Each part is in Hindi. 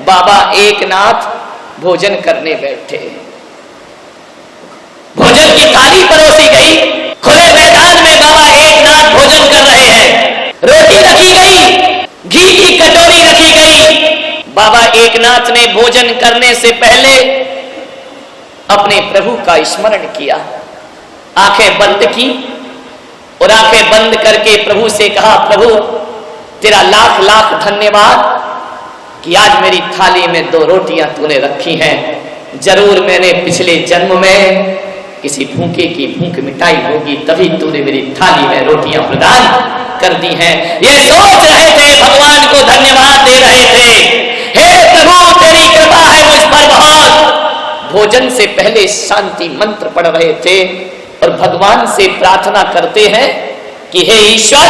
बाबा एकनाथ भोजन करने बैठे। भोजन की थाली परोसी गई, खुले मैदान में बाबा एकनाथ भोजन कर रहे हैं। रोटी रखी गई, घी की कटोरी रखी गई। बाबा एकनाथ ने भोजन करने से पहले अपने प्रभु का स्मरण किया, आंखें बंद की और आंखें बंद करके प्रभु से कहा, प्रभु तेरा लाख लाख धन्यवाद कि आज मेरी थाली में 2 रोटियां तूने रखी हैं। जरूर मैंने पिछले जन्म में किसी भूखे की भूख मिटाई होगी, तभी तूने मेरी थाली में रोटियां प्रदान कर दी हैं। ये सोच रहे थे, भगवान को धन्यवाद दे रहे थे, हे प्रभु तेरी कृपा है मुझ पर बहुत। भोजन से पहले शांति मंत्र पढ़ रहे थे और भगवान से प्रार्थना करते हैं कि हे ईश्वर,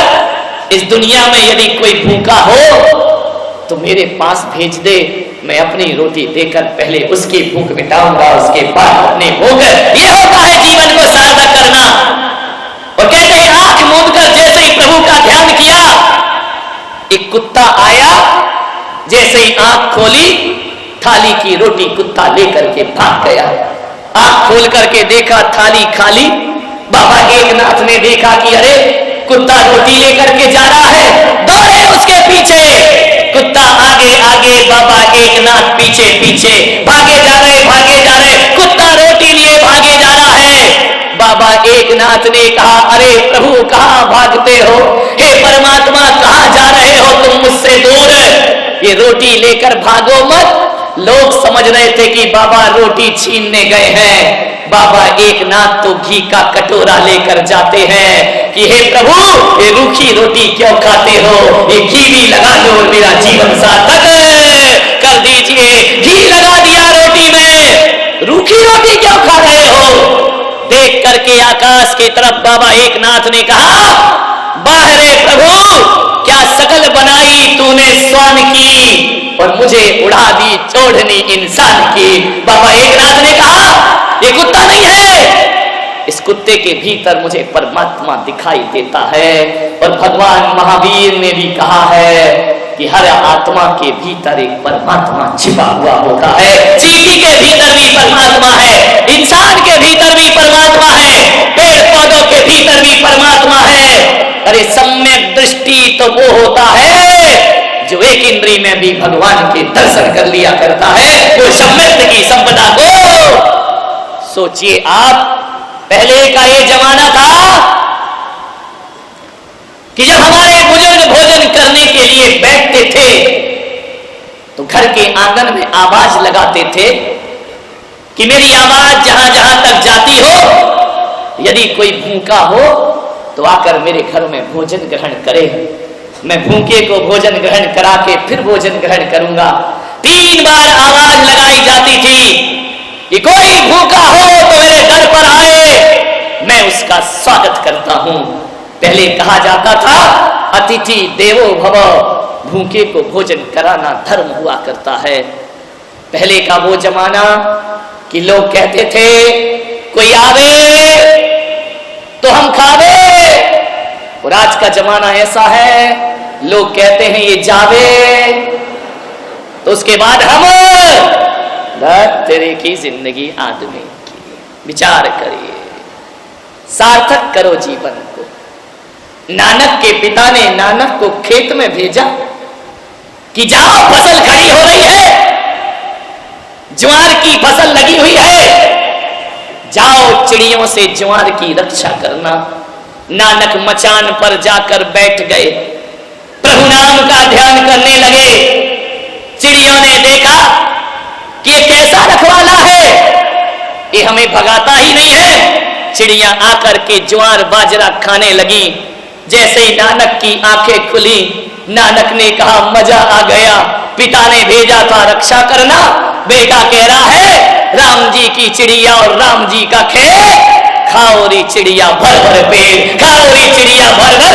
इस दुनिया में यदि कोई भूखा हो तो मेरे पास भेज दे, मैं अपनी रोटी देकर पहले उसकी भूख मिटाऊंगा, उसके बाद अपने भूख। ये होता है जीवन को सार्थक करना। और कहते हैं आंख मूंद कर जैसे ही प्रभु का ध्यान किया, एक कुत्ता आया, जैसे ही आंख खोली, थाली की रोटी कुत्ता लेकर के भाग गया। आंख खोल करके देखा थाली खाली। बाबा एकनाथ ने देखा कि अरे कुत्ता रोटी लेकर के जा रहा है, दौड़े उसके पीछे। कुत्ता आगे आगे, बाबा एकनाथ पीछे पीछे, भागे जा रहे, कुत्ता रोटी लिए भागे जा रहा है। बाबा एकनाथ ने कहा, अरे प्रभु कहाँ भागते हो, हे परमात्मा कहाँ जा रहे हो तुम मुझसे दूर, ये रोटी लेकर भागो मत। लोग समझ रहे थे कि बाबा रोटी छीनने गए हैं। बाबा एकनाथ तो घी का कटोरा लेकर जाते हैं कि हे प्रभु ये रूखी रोटी क्यों खाते हो, ये घी भी लगा लो, मेरा जीवन सार्थक कर दीजिए। घी लगा दिया रोटी में, रूखी रोटी क्यों खा रहे हो। देख करके आकाश की तरफ बाबा एकनाथ ने कहा, बाहरे प्रभु क्या शकल बनाई तूने स्वान की और मुझे उड़ा दी चोढ़नी इंसान की। बाबा एकनाथ ने कहा, ये कुत्ता नहीं है, इस कुत्ते के भीतर मुझे परमात्मा दिखाई देता है। और भगवान महावीर ने भी कहा है कि हर आत्मा के भीतर एक परमात्मा छिपा हुआ होता है। चींटी के भीतर भी परमात्मा है, इंसान के भीतर भी परमात्मा है, पेड़ पौधों के भीतर भी परमात्मा है। अरे सम्यक दृष्टि तो वो होता है जो एक इंद्री में भी भगवान के दर्शन कर लिया करता है, वो सम्यक की संपदा को। सोचिए आप, पहले का ये जमाना था कि जब हमारे बुजुर्ग भोजन करने के लिए बैठते थे तो घर के आंगन में आवाज लगाते थे कि मेरी आवाज जहां जहां तक जाती हो, यदि कोई भूखा हो तो आकर मेरे घर में भोजन ग्रहण करे। मैं भूखे को भोजन ग्रहण करा के फिर भोजन ग्रहण करूंगा। 3 बार आवाज लगाई जाती थी कि कोई भूखा हो तो मेरे घर पर आए, मैं उसका स्वागत करता हूं। पहले कहा जाता था अतिथि देवो भव, भूखे को भोजन कराना धर्म हुआ करता है। पहले का वो जमाना कि लोग कहते थे कोई आवे तो हम खावे, और आज का जमाना ऐसा है लोग कहते हैं ये जावे तो उसके बाद हम। तेरे की जिंदगी आदमी की, विचार करिए, सार्थक करो जीवन को। नानक के पिता ने नानक को खेत में भेजा कि जाओ फसल खड़ी हो रही है, ज्वार की फसल लगी हुई है, जाओ चिड़ियों से ज्वार की रक्षा करना। नानक मचान पर जाकर बैठ गए, प्रभु नाम का ध्यान करने लगे। चिड़ियों ने देखा कि ये कैसा रखवाला है, ये हमें भगाता ही नहीं है। चिड़ियां आकर के ज्वार बाजरा खाने लगी। जैसे ही नानक की आंखें खुली, नानक ने कहा मजा आ गया, पिता ने भेजा था रक्षा करना, बेटा कह रहा है राम जी की चिड़िया और राम जी का खेत, खाओ री चिड़िया भर भर पेट, खाओ री चिड़िया भर भर।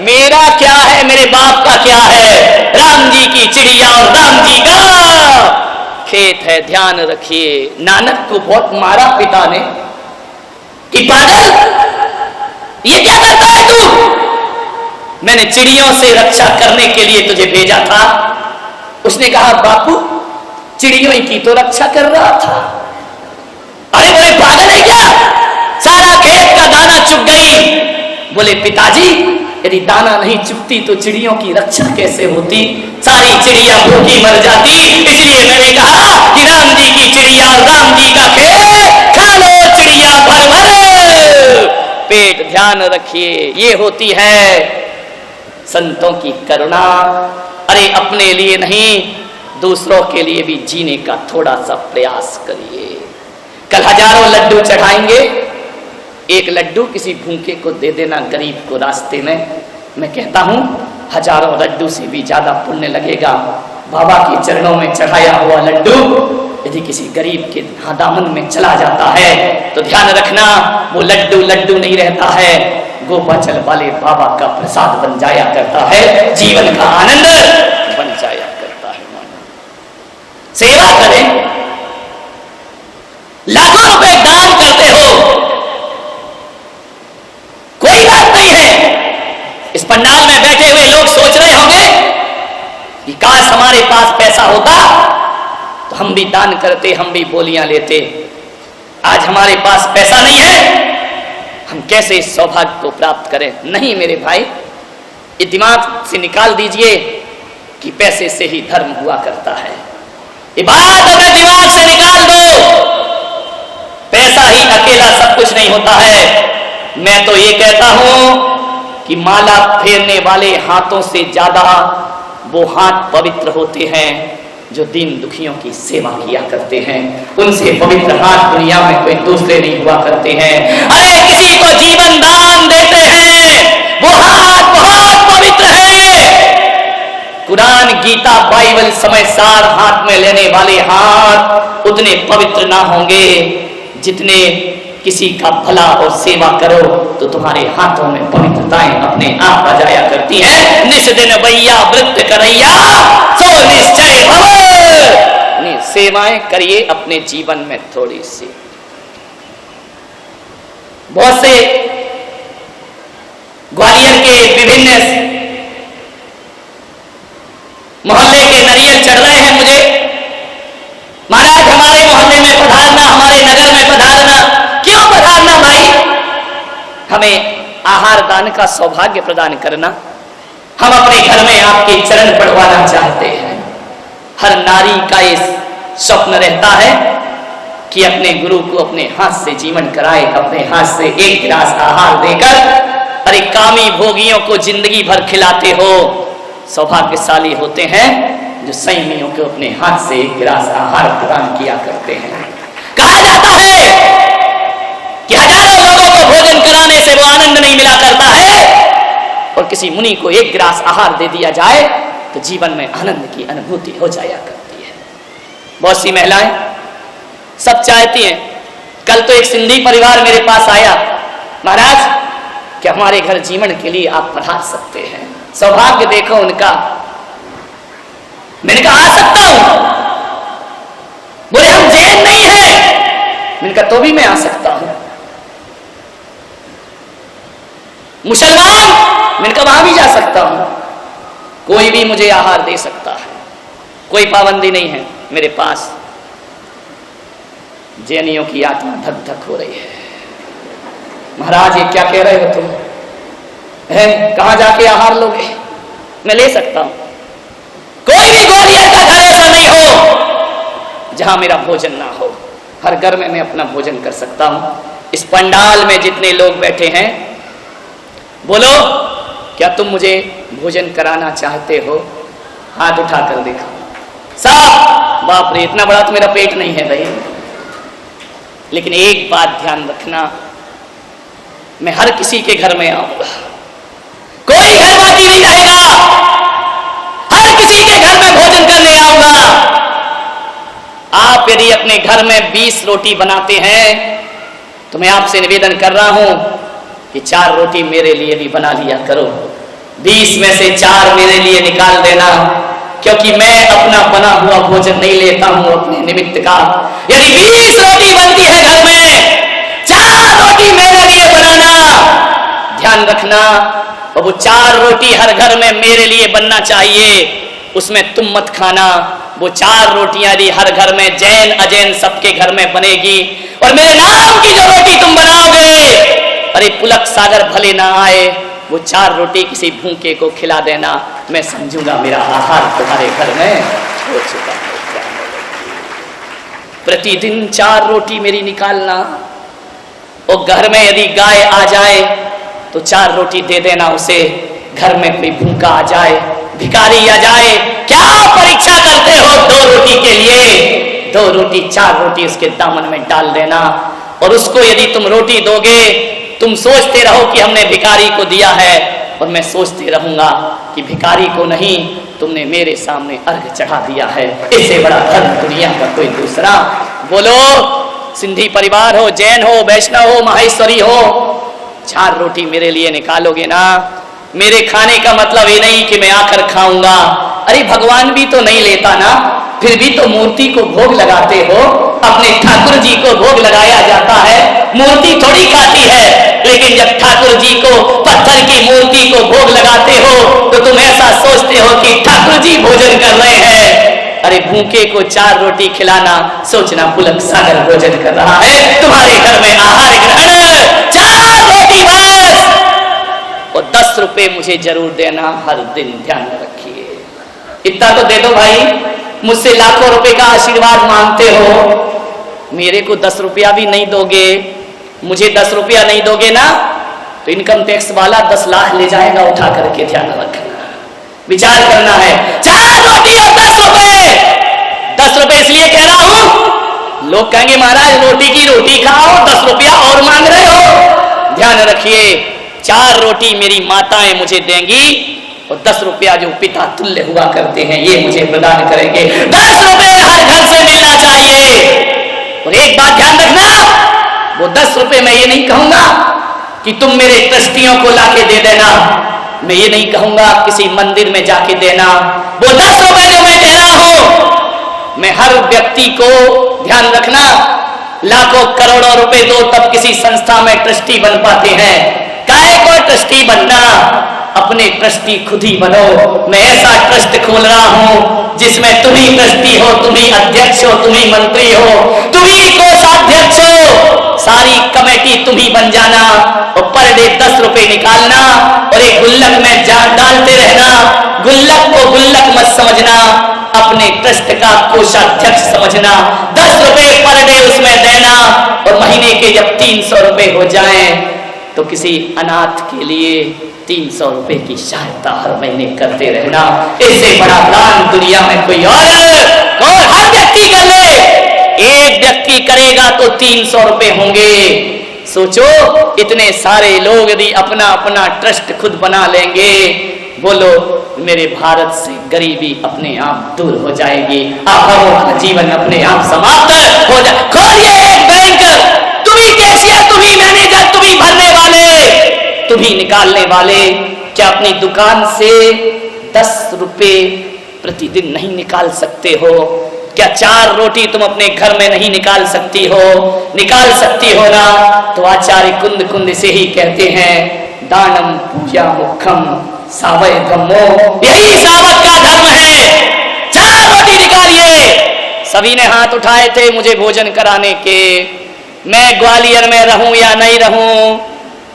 मेरा क्या है, मेरे बाप का क्या है, राम जी की चिड़िया और राम जी का खेत है, ध्यान रखिए। नानक को बहुत मारा पिता ने कि पागल ये क्या करता है तू, मैंने चिड़ियों से रक्षा करने के लिए तुझे भेजा था। उसने कहा बापू चिड़ियों की तो रक्षा कर रहा था। अरे बोले पागल है क्या, सारा खेत का दाना चुग गई। बोले पिताजी यदि दाना नहीं चुगती तो चिड़ियों की रक्षा कैसे होती, सारी चिड़िया भूखी मर जाती। इसलिए मैंने कहा कि राम जी की चिड़िया और राम जी का खेत खा लो चिड़िया भर भर पेट। ध्यान रखिए ये होती है संतों की करुणा। अरे अपने लिए नहीं दूसरों के लिए भी जीने का थोड़ा सा प्रयास करिए। कल हजारों लड्डू चढ़ाएंगे, एक लड्डू किसी भूखे को दे देना गरीब को रास्ते में, मैं कहता हूं हजारों लड्डू से भी ज्यादा पुण्य लगेगा। बाबा के चरणों में चढ़ाया हुआ लड्डू यदि किसी गरीब के दामन में चला जाता है तो ध्यान रखना वो लड्डू लड्डू नहीं रहता है, गोपाचल वाले बाबा का प्रसाद बन जाया करता है, जीवन का आनंद बन जाया करता है। सेवा करें, लाखों रुपए दान करते हो, कोई बात नहीं है। इस पंडाल में बैठे हुए लोग सोच रहे होंगे कि काश हमारे पास पैसा होता तो हम भी दान करते, हम भी बोलियां लेते। आज हमारे पास पैसा नहीं है, हम कैसे इस सौभाग्य को प्राप्त करें। नहीं मेरे भाई, ये दिमाग से निकाल दीजिए कि पैसे से ही धर्म हुआ करता है। ये बात अपने दिमाग से निकाल दो, पैसा ही अकेला सब कुछ नहीं होता है। मैं तो ये कहता हूं कि माला फेरने वाले हाथों से ज्यादा वो हाथ पवित्र होते हैं जो दीन दुखियों की सेवा किया करते हैं। उनसे पवित्र हाथ दुनिया में कोई दूसरे नहीं हुआ करते हैं। अरे किसी को जीवन दान देते हैं वो हाथ बहुत पवित्र है। कुरान गीता बाइबल समय सार हाथ में लेने वाले हाथ उतने पवित्र ना होंगे जितने किसी का भला और सेवा करो तो तुम्हारे हाथों में पवित्रताएं अपने आप आ जाया करती हैं। निष्दिन भैया वृत्त करैया सो निश्चय भव। सेवाएं करिए अपने जीवन में थोड़ी सी। बहुत से ग्वालियर के विभिन्न मोहल्ले के नरियल चढ़ रहे हैं मुझे, महाराज हमारे मोहल्ले में पधारना, हमारे नगर में पधारना। क्यों पधारना भाई, हमें आहार दान का सौभाग्य प्रदान करना। हम अपने घर में आपके चरण पड़वाना चाहते हैं। हर नारी का ये स्वप्न रहता है कि अपने गुरु को अपने हाथ से जीवन कराए, अपने हाथ से एक गिलास आहार देकर। अरे कामी भोगियों को जिंदगी भर खिलाते हो, सौभाग्यशाली होते हैं जो संयमियों को अपने हाथ से एक गिलास आहार प्रदान किया करते हैं। कहा जाता है कि हजारों लोगों को भोजन कराने से वो आनंद नहीं मिला करता है, और किसी मुनि को एक गिलास आहार दे दिया जाए तो जीवन में आनंद की अनुभूति हो जाया करती है। बहुत सी महिलाएं सब चाहती हैं। कल तो एक सिंधी परिवार मेरे पास आया, महाराज कि हमारे घर जीवन के लिए आप पढ़ा सकते हैं। सौभाग्य देखो उनका। मैंने कहा आ सकता हूं। बोले हम जैन नहीं है। मैंने कहा तो भी मैं आ सकता हूं। मुसलमान, मैंने कहा वहां भी जा सकता हूं। कोई भी मुझे आहार दे सकता है, कोई पाबंदी नहीं है मेरे पास। जैनियों की आत्मा धक धक हो रही है। महाराज ये क्या कह रहे हो तुम, है कहां जाके आहार लोगे? मैं ले सकता हूं। कोई भी ग्वालियर का घर ऐसा नहीं हो जहां मेरा भोजन ना हो। हर घर में मैं अपना भोजन कर सकता हूं। इस पंडाल में जितने लोग बैठे हैं, बोलो क्या तुम मुझे भोजन कराना चाहते हो? हाथ उठाकर देखो साहब। बाप रे, इतना बड़ा तो मेरा पेट नहीं है भाई। लेकिन एक बात ध्यान रखना, मैं हर किसी के घर में आऊंगा, कोई घर बाकी नहीं रहेगा। हर किसी के घर में भोजन करने आऊंगा। आप यदि अपने घर में 20 रोटी बनाते हैं तो मैं आपसे निवेदन कर रहा हूं कि 4 रोटी मेरे लिए भी बना लिया करो। 20 में से 4 मेरे लिए निकाल देना, क्योंकि मैं अपना बना हुआ भोजन नहीं लेता हूं अपने निमित्त का। यदि 20 रोटी बनती है घर में, 4 रोटी मेरे लिए बनाना। ध्यान रखना, और वो 4 रोटी हर घर में मेरे लिए बनना चाहिए। उसमें तुम मत खाना। वो 4 रोटियां यदि हर घर में जैन अजैन सबके घर में बनेगी और मेरे नाम की जो रोटी तुम बनाओगे, अरे पुलक सागर भले ना आए, वो 4 रोटी किसी भूखे को खिला देना, मैं समझूंगा मेरा आहार तुम्हारे घर में हो चुका है। प्रतिदिन 4 रोटी मेरी निकालना, और घर में यदि गाय आ जाए तो 4 रोटी दे देना उसे। घर में कोई भूखा आ जाए, भिखारी आ जाए, क्या परीक्षा करते हो 2 रोटी के लिए? 2 रोटी 4 रोटी उसके दामन में डाल देना। और उसको यदि तुम रोटी दोगे, तुम सोचते रहो कि हमने भिखारी को दिया है, और मैं सोचते रहूंगा कि भिखारी को नहीं, तुमने मेरे सामने अर्घ चढ़ा दिया है। इससे बड़ा धर्म दुनिया का कोई दूसरा। बोलो, सिंधी परिवार हो, जैन हो, वैष्णव हो, माहेश्वरी हो, 4 रोटी मेरे लिए निकालोगे ना? मेरे खाने का मतलब ये नहीं कि मैं आकर खाऊंगा। अरे भगवान भी तो नहीं लेता ना, फिर भी तो मूर्ति को भोग लगाते हो। अपने ठाकुर जी को भोग लगाया जाता है, मूर्ति थोड़ी खाती है। लेकिन जब ठाकुर जी को, पत्थर की मूर्ति को भोग लगाते हो, तो तुम ऐसा सोचते हो कि ठाकुर जी भोजन कर रहे हैं। अरे भूखे को 4 रोटी खिलाना, सोचना पुलक सागर भोजन कर रहा है। तुम्हारे घर में आहार ग्रहण 4 रोटी बस, और 10 रुपए मुझे जरूर देना हर दिन, ध्यान रखिए। इतना तो दे दो भाई, मुझसे लाखों रुपए का आशीर्वाद मांगते हो, मेरे को 10 रुपया भी नहीं दोगे, मुझे 10 रुपया नहीं दोगे ना, तो इनकम टैक्स वाला 10 लाख ले जाएगा उठा करके। ध्यान रखना, विचार करना है। 4 रोटी और 10 रुपए। 10 रुपए इसलिए कह रहा हूं, लोग कहेंगे महाराज रोटी की रोटी खाओ, 10 रुपया और मांग रहे हो। ध्यान रखिए, 4 रोटी मेरी माताएं मुझे देंगी, और 10 रुपया जो पिता तुल्य हुआ करते हैं ये मुझे प्रदान करेंगे। 10 रुपए हर घर से मिलना चाहिए। और एक बात ध्यान रखना, वो 10 रुपए मैं ये नहीं कहूंगा कि तुम मेरे ट्रस्टियों को लाके दे देना, मैं ये नहीं कहूंगा किसी मंदिर में जाके देना। वो 10 रुपए जो मैं कह रहा हूं, मैं हर व्यक्ति को, ध्यान रखना, लाखों करोड़ों रुपए दो तब किसी संस्था में ट्रस्टी बन पाते हैं। काहे को ट्रस्टी बनना, अपने ट्रस्टी खुद ही बनो। मैं ऐसा ट्रस्ट खोल रहा हूं जिसमें तुम ही ट्रस्टी हो, तुम ही अध्यक्ष हो, तुम ही मंत्री हो, तुम ही कोषाध्यक्ष हो, सारी कमेटी तुम ही बन जाना, और पर डे 10 रुपए निकालना और एक गुल्लक में डालते रहना। गुल्लक को गुल्लक मत समझना, अपने ट्रस्ट का कोषाध्यक्ष समझना। 10 रुपए पर डे उसमें देना, और महीने के जब 300 रुपए हो जाएं तो किसी अनाथ के लिए 300 रुपए की सहायता हर महीने करते रहना। इससे बड़ा दान दुनिया में कोई और हर व्यक्ति कर ले। एक व्यक्ति करेगा तो 300 रुपए होंगे। सोचो, इतने सारे लोग यदि अपना अपना ट्रस्ट खुद बना लेंगे, बोलो मेरे भारत से गरीबी अपने आप दूर हो जाएगी, अभावों का जीवन अपने आप समाप्त हो जाए। खोलिए एक बैंक, तुम ही कैशियर, तुम ही मैनेजर, तुम ही भरने वाले, तुम ही निकालने वाले। क्या अपनी दुकान से 10 रुपए प्रतिदिन नहीं निकाल सकते हो? क्या 4 रोटी तुम अपने घर में नहीं निकाल सकती हो? निकाल सकती हो ना? तो आचार्य कुंद कुंद से ही कहते हैं, दानम पूजा मुखम सावय धम्मो, यही सावक का धर्म है। 4 रोटी निकालिए। सभी ने हाथ उठाए थे मुझे भोजन कराने के। मैं ग्वालियर में रहूं या नहीं रहूं,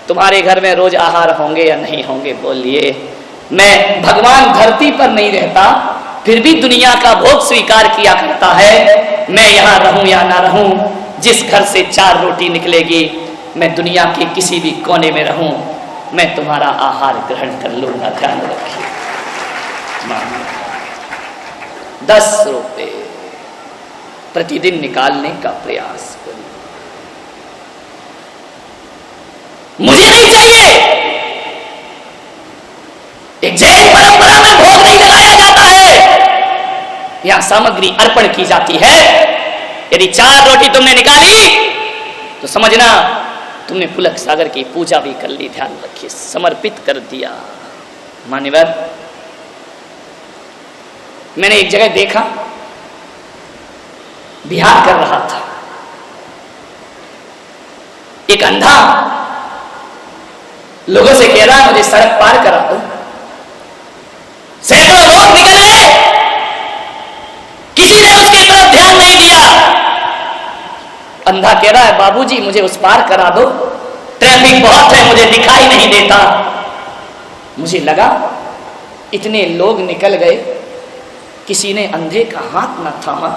तुम्हारे घर में रोज आहार होंगे या नहीं होंगे, बोलिए। मैं भगवान धरती पर नहीं रहता, फिर भी दुनिया का भोग स्वीकार किया करता है। मैं यहां रहूं या ना रहूं, जिस घर से 4 रोटी निकलेगी, मैं दुनिया के किसी भी कोने में रहूं, मैं तुम्हारा आहार ग्रहण कर लूंगा। ध्यान रखिए, 10 रुपए प्रतिदिन निकालने का प्रयास करिए। मुझे नहीं चाहिए। एक जैन परंपरा में भोग नहीं लगाया जाता है, यहां सामग्री अर्पण की जाती है। यदि 4 रोटी तुमने निकाली तो समझना तुमने पुलक सागर की पूजा भी कर ली। ध्यान रखिए, समर्पित कर दिया। मान्यवर, मैंने एक जगह देखा, बिहार कर रहा था, एक अंधा लोगों से कह रहा है मुझे सड़क पार करा दो। सैकड़ों लोग निकल आए, अंधा कह रहा है बाबूजी मुझे उस पार करा दो, ट्रैफिक बहुत है, मुझे दिखाई नहीं देता। मुझे लगा इतने लोग निकल गए, किसी ने अंधे का हाथ न थामा।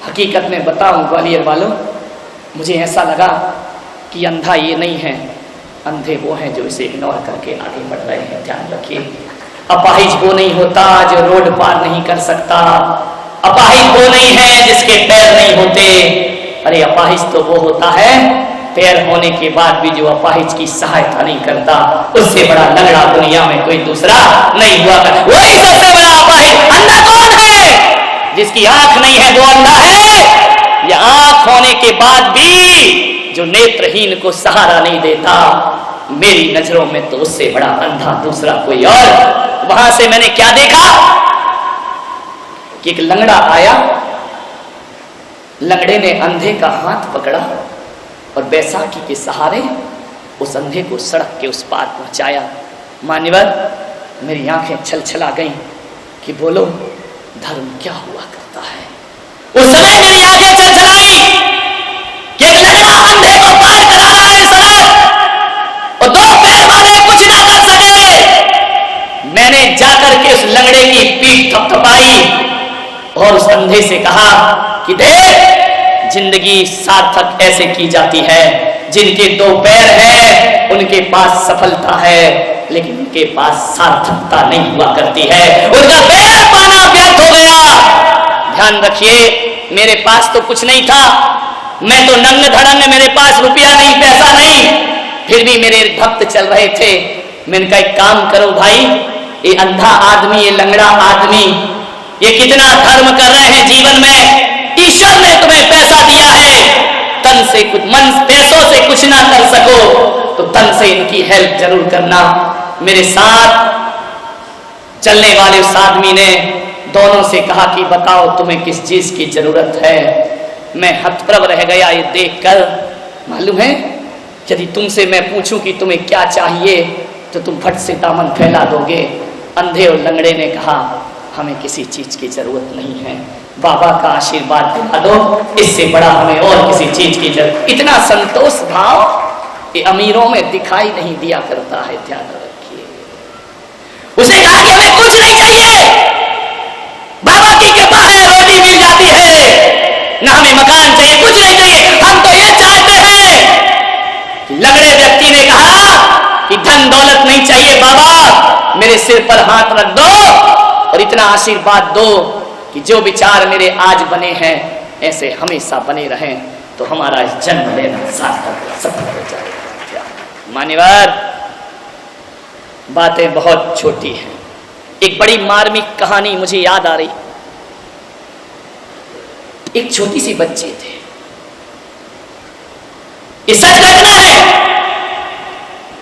हकीकत में बताऊं ग्वालियर वालों, मुझे ऐसा लगा कि अंधा ये नहीं है, अंधे वो हैं जो इसे इग्नोर करके आगे बढ़ रहे हैं। ध्यान रखिए, अपाहिज वो नहीं होता जो रोड पार नहीं कर सकता, अपाहिज वो नहीं है जिसके पैर नहीं होते। अरे अपाहिज तो वो होता है पैर होने के बाद भी जो अपाहिज की सहायता नहीं करता, उससे बड़ा लंगड़ा दुनिया में कोई दूसरा नहीं हुआ कर। वही सबसे बड़ा अपाहिज। अंधा कौन है? जिसकी आंख नहीं है वो अंधा है, या आंख होने के बाद भी जो नेत्रहीन को सहारा नहीं देता। मेरी नजरों में तो उससे बड़ा अंधा दूसरा कोई और। वहां से मैंने क्या देखा कि एक लंगड़ा आया, लंगड़े ने अंधे का हाथ पकड़ा और बैसाखी के सहारे उस अंधे को सड़क के उस पार पहुंचाया। मान्यवर, मेरी आंखें छलछला गईं कि बोलो धर्म क्या हुआ करता है। उस समय मेरी आंखें छलछलाई कि एक लंगड़ा अंधे को पार करा रहा है सड़क, और दो पैर वाले कुछ ना कर सके। मैंने जाकर के उस लंगड़े की पीठ थपथपाई और उस अंधे से कहा कि देख, जिंदगी सार्थक ऐसे की जाती है, जिनके दो पैर हैं उनके पास सफलता है, लेकिन उनके पास सार्थकता नहीं हुआ करती है, उनका पैर पाना व्यर्थ हो गया। ध्यान रखिए, मेरे पास तो कुछ नहीं था, मैं तो नंग धड़ंग, मेरे पास रुपया नहीं, पैसा नहीं, फिर भी मेरे भक्त चल रहे थे। मैंने कहा एक काम करो भाई, ये अंधा आदमी, ये लंगड़ा आदमी, ये कितना धर्म कर रहे हैं जीवन में, ईश्वर ने तुम्हें पैसा दिया है, तन से कुछ, मन पैसों से कुछ ना कर सको तो तन से इनकी हेल्प जरूर करना। मेरे साथ चलने वाले उस आदमी ने दोनों से कहा कि बताओ तुम्हें किस चीज की जरूरत है। मैं हतप्रभ रह गया ये देखकर। मालूम है, यदि तुमसे मैं पूछूं कि तुम्हें क्या चाहिए तो तुम फट से दामन फैला दोगे। अंधे और लंगड़े ने कहा हमें किसी चीज की जरूरत नहीं है, बाबा का आशीर्वाद दिला दो, इससे बड़ा हमें और किसी चीज की जरूरत। इतना संतोष भाव ये अमीरों में दिखाई नहीं दिया करता है, ध्यान रखिए। उसने कहा कि हमें कुछ नहीं चाहिए, बाबा की कृपा है, रोटी मिल जाती है, ना हमें मकान चाहिए, कुछ नहीं चाहिए, हम तो ये चाहते हैं। लंगड़े व्यक्ति ने कहा कि धन दौलत नहीं चाहिए बाबा, मेरे सिर पर हाथ रख दो और इतना आशीर्वाद दो कि जो विचार मेरे आज बने हैं ऐसे हमेशा बने रहें, तो हमारा इस जन्म लेना सार्थक सफल हो जाएगा। मान्यवर, बातें बहुत छोटी हैं। एक बड़ी मार्मिक कहानी मुझे याद आ रही। एक छोटी सी बच्ची थे, ये सच घटना है,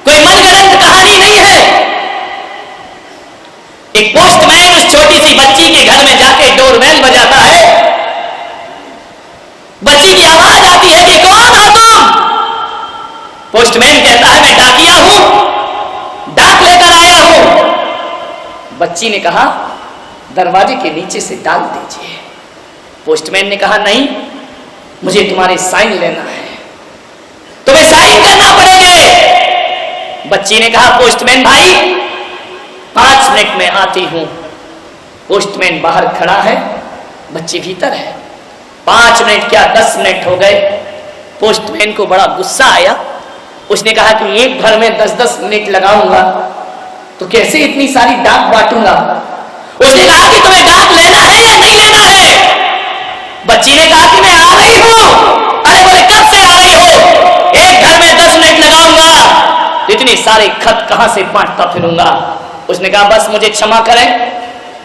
कोई मनगढ़ंत कहानी नहीं है। एक पोस्टमैन उस छोटी सी बच्ची के घर में जाके डोरबेल बजाता है। बच्ची की आवाज आती है कि कौन हो तुम? पोस्टमैन कहता है मैं डाकिया हूं, डाक लेकर आया हूं। बच्ची ने कहा दरवाजे के नीचे से डाल दीजिए। पोस्टमैन ने कहा नहीं, मुझे तुम्हारे साइन लेना है, तुम्हें साइन करना पड़ेंगे। बच्ची ने कहा पोस्टमैन भाई 5 मिनट में आती हूं। पोस्टमैन बाहर खड़ा है, बच्ची भीतर है। 5 मिनट क्या 10 मिनट हो गए। पोस्टमैन को बड़ा गुस्सा आया। उसने कहा कि एक भर में 10-10 मिनट लगाऊंगा तो कैसे इतनी सारी डाक बांटूंगा। उसने कहा कि तुम्हें डाक लेना है या नहीं लेना है? बच्ची ने कहा कि मैं आ रही हूं। अरे बोले कब से आ रही हो? एक घर में 10 मिनट लगाऊंगा, इतने सारे खत कहां से बांटता फिरूंगा। उसने कहा बस मुझे क्षमा करें,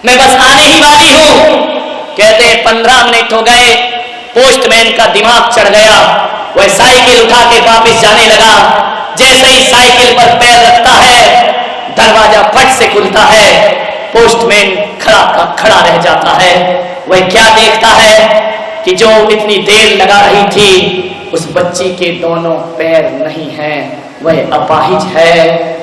मैं बस आने ही वाली हूं। कहते 15 मिनट हो गए। पोस्टमैन का दिमाग चढ़ गया, वह साइकिल उठा के वापस जाने लगा। जैसे ही साइकिल पर पैर रखता है, दरवाजा फट से खुलता है। पोस्टमैन खड़ा का खड़ा रह जाता है। वह क्या देखता है कि जो इतनी देर लगा रही थी उस बच्ची के दोनों पैर नहीं हैं, वह अपाहिज है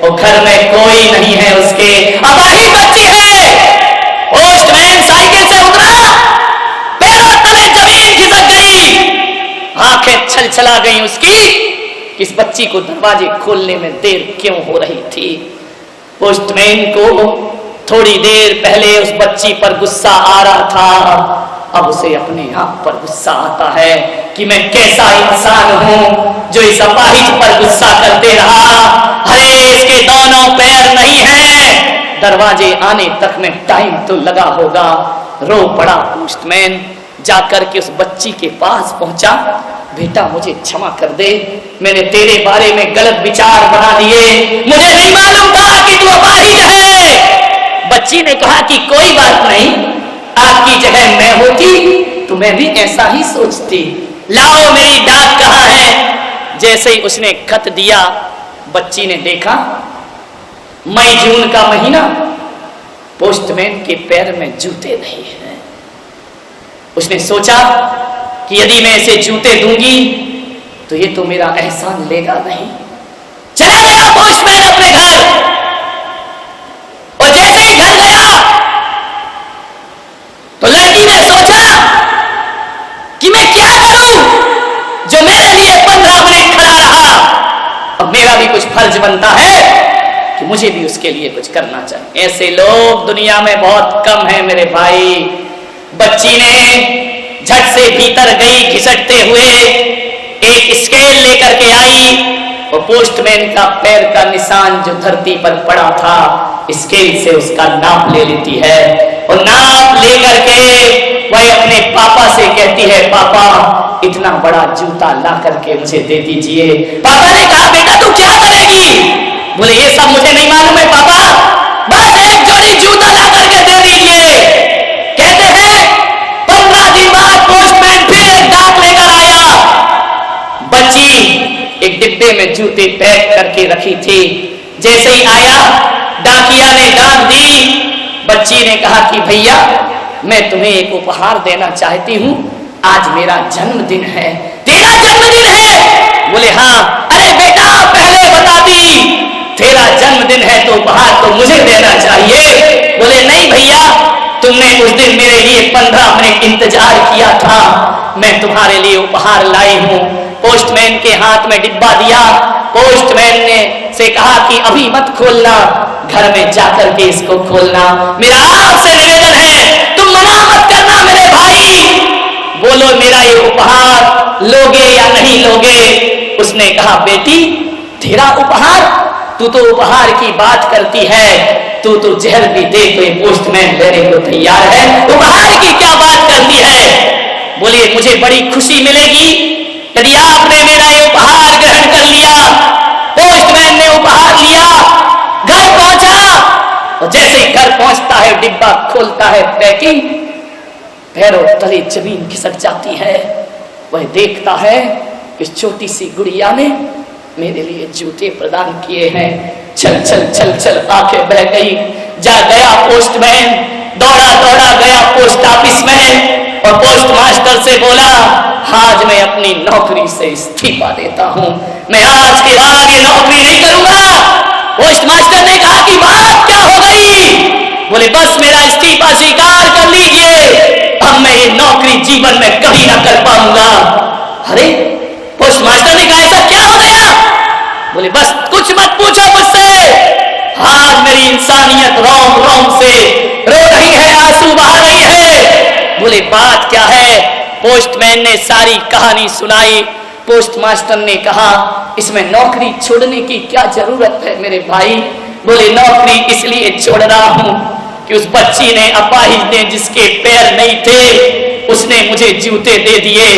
और घर में कोई नहीं है उसके, अपाहिज बच्ची है। पोस्टमैन साइकिल से उतरा, पैरों तले जमीन खिसक गई। चला गई उसकी, इस बच्ची को दरवाजे खोलने में देर क्यों हो रही थी। पोस्टमैन को थोड़ी देर पहले उस बच्ची पर गुस्सा आ रहा था, अब उसे अपने आप पर गुस्सा आता है कि मैं कैसा इंसान हूं जो इस अपाहिज पर गुस्सा करते रहा। अरे इसके दोनों पैर नहीं है, दरवाजे आने तक में टाइम तो लगा होगा। रो पड़ा पोस्टमैन, जाकर के उस बच्ची के पास पहुंचा। बेटा मुझे क्षमा कर दे, मैंने तेरे बारे में गलत विचार बना दिए, मुझे नहीं मालूम था कि तू अपाहिज है। बच्ची ने कहा कि कोई बात नहीं, आपकी जगह मैं होती तो मैं भी ऐसा ही सोचती। लाओ मेरी डाक कहाँ है। जैसे ही उसने खत दिया, बच्ची ने देखा मई जून का महीना, पोस्टमैन के पैर में जूते नहीं हैं। उसने सोचा कि यदि मैं इसे जूते दूंगी तो ये तो मेरा एहसान लेगा नहीं। चला गया पोस्टमैन अपने घर, और जैसे ही घर गया तो लड़की ने सोचा कि मैं क्या करूं जो मेरे लिए 15 मिनट खड़ा रहा। अब मेरा भी कुछ फर्ज बनता है कि मुझे भी उसके लिए कुछ करना चाहिए। ऐसे लोग दुनिया में बहुत कम हैं मेरे भाई। बच्ची ने झट से भीतर गई घिसटते हुए, एक स्केल लेकर के आई और पोस्टमैन का पैर का निशान जो धरती पर पड़ा था, स्केल से उसका नाप ले लेती है, और नाप लेकर के वह अपने पापा से कहती है, पापा इतना बड़ा जूता ला करके मुझे दे दीजिए। पापा ने कहा बेटा तू क्या करेगी। बोले ये सब मुझे नहीं मालूम है पापा, बस एक जोड़ी जूता ला करके दे दीजिए। कहते हैं 15 दिन बाद पोस्टमैन फिर एक डाक लेकर आया। बच्ची एक डिब्बे में जूते पैक करके रखी थी। जैसे ही आया, डाकिया ने डाक दी। बच्ची ने कहा कि भैया मैं तुम्हें एक उपहार देना चाहती हूँ, आज मेरा जन्मदिन है। तेरा जन्मदिन है? बोले हाँ। अरे बेटा पहले बता दी, तेरा जन्मदिन है तो उपहार तो मुझे देना चाहिए। बोले नहीं भैया, तुमने उस दिन मेरे लिए 15 मिनट इंतजार किया था, मैं तुम्हारे लिए उपहार लाई हूँ। पोस्टमैन के हाथ में डिब्बा दिया। पोस्टमैन ने से कहा कि अभी मत खोलना, घर में जाकर के इसको खोलना। मेरा आपसे निवेदन है तुम मना मत करना मेरे भाई। बोलो मेरा ये उपहार लोगे या नहीं लोगे। उसने कहा बेटी तेरा उपहार, तू तो उपहार की बात करती है, तू तो जहर भी दे तो ये पोस्टमैन लेने को तैयार है, उपहार की क्या बात करती है। बोलिए मुझे बड़ी खुशी मिलेगी यदि आपने मेरा ये उपहार ग्रहण कर लिया। पोस्टमैन ने उपहार लिया, घर पहुंचा, और जैसे ही घर पहुंचता है डिब्बा खोलता है, पैकिंग, पैरों तले जमीन खिसक जाती है। वह देखता है इस छोटी सी गुड़िया ने मेरे लिए जूते प्रदान किए हैं। चल चल चल चल आंखें बह गई। जा गया पोस्टमैन, दौड़ा दौड़ा गया पोस्ट ऑफिस में और पोस्ट मास्टर से बोला आज मैं अपनी नौकरी से इस्तीफा देता हूं, मैं आज के बाद ये नौकरी नहीं करूंगा। पोस्ट मास्टर ने कहा कि बात क्या हो गई। बोले बस मेरा इस्तीफा स्वीकार कर लीजिए, अब मैं ये नौकरी जीवन में कभी ना कर पाऊंगा। अरे पोस्ट मास्टर ने कहा ऐसा क्या हो गया। बोले बस कुछ मत पूछो मुझसे, आज मेरी इंसानियत रोम रोम से रो रही है, आंसू बहा रही है। बोले बात क्या है। पोस्टमैन ने सारी कहानी सुनाई। पोस्ट मास्टर ने कहा इसमें नौकरी छोड़ने की क्या जरूरत है मेरे भाई। बोले नौकरी इसलिए छोड़ रहा हूं कि उस बच्ची ने, अपाहिज ने, जिसके पैर नहीं थे, उसने मुझे जूते दे दिए।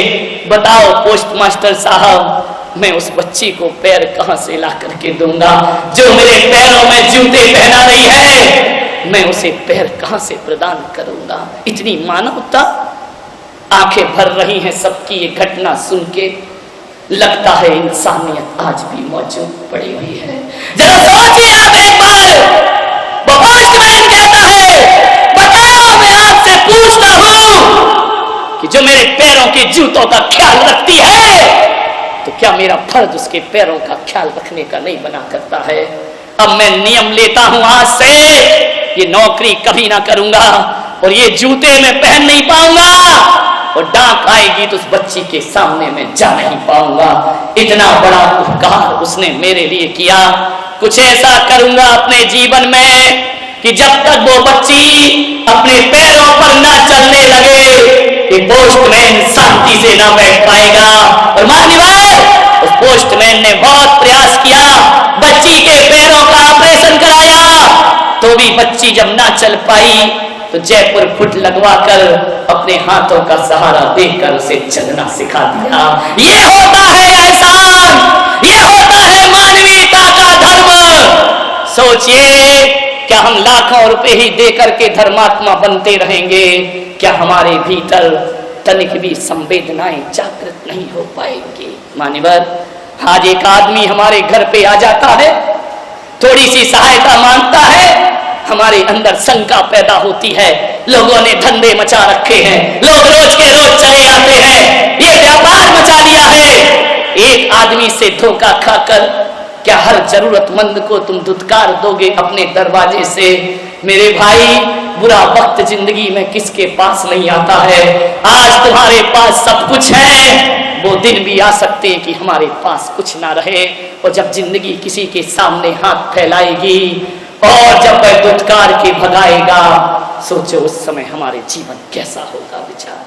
बताओ पोस्ट मास्टर साहब, मैं उस बच्ची को पैर कहां से ला करके दूंगा जो मेरे पैरों में जूते पहना रही है। मैं उसे पैर कहां से प्रदान करूंगा। इतनी मानवता। आंखें भर रही हैं सबकी ये घटना सुन के। लगता है इंसानियत आज भी मौजूद पड़ी हुई है। जरा सोचिए आप एक बार। वो पोस्टमैन कहता है बताओ मैं आपसे पूछता हूं कि जो मेरे पैरों के जूतों का ख्याल रखती है, तो क्या मेरा फर्ज उसके पैरों का ख्याल रखने का नहीं बना करता है। अब मैं नियम लेता हूं आज से ये नौकरी कभी ना करूंगा और ये जूते मैं पहन नहीं पाऊंगा। और डांट आएगी तो उस बच्ची के सामने मैं जा नहीं पाऊंगा। इतना बड़ा उपकार उसने मेरे लिए किया। कुछ ऐसा करूंगा अपने जीवन में कि जब तक वो बच्ची अपने पैरों पर ना चलने लगे, ये पोस्टमैन शांति से ना बैठ पाएगा। और मान्यवर, उस पोस्टमैन ने बहुत प्रयास किया, बच्ची के पैरों का ऑपरेशन कराया, तो भी बच्ची जब ना चल पाई तो जयपुर फुट लगवाकर अपने हाथों का सहारा देकर उसे चलना सिखा दिया। ये होता है एहसान, ये होता है मानवीयता का धर्म। सोचिए, क्या हम लाखों रुपए ही देकर के धर्मात्मा बनते रहेंगे? क्या हमारे भीतर तनिक भी संवेदनाएं जागृत नहीं हो पाएंगी? मान्यवर, आज एक आदमी हमारे घर पे आ जाता है, थोड़ी सी सहायता मांगता है, हमारे अंदर शंका पैदा होती है। लोगों ने धंधे मचा रखे हैं, लोग रोज के रोज चले आते हैं, ये व्यापार मचा लिया है। एक आदमी से धोखा खाकर क्या हर जरूरतमंद को तुम दुत्कार दोगे अपने दरवाजे से? मेरे भाई, बुरा वक्त जिंदगी में किसके पास नहीं आता है। आज तुम्हारे पास सब कुछ है, वो दिन भी आ सकते हैं कि हमारे पास कुछ ना रहे। और जब जिंदगी किसी के सामने हाथ फैलाएगी और जब वह दुत्कार के भगाएगा, सोचो उस समय हमारे जीवन कैसा होगा विचार।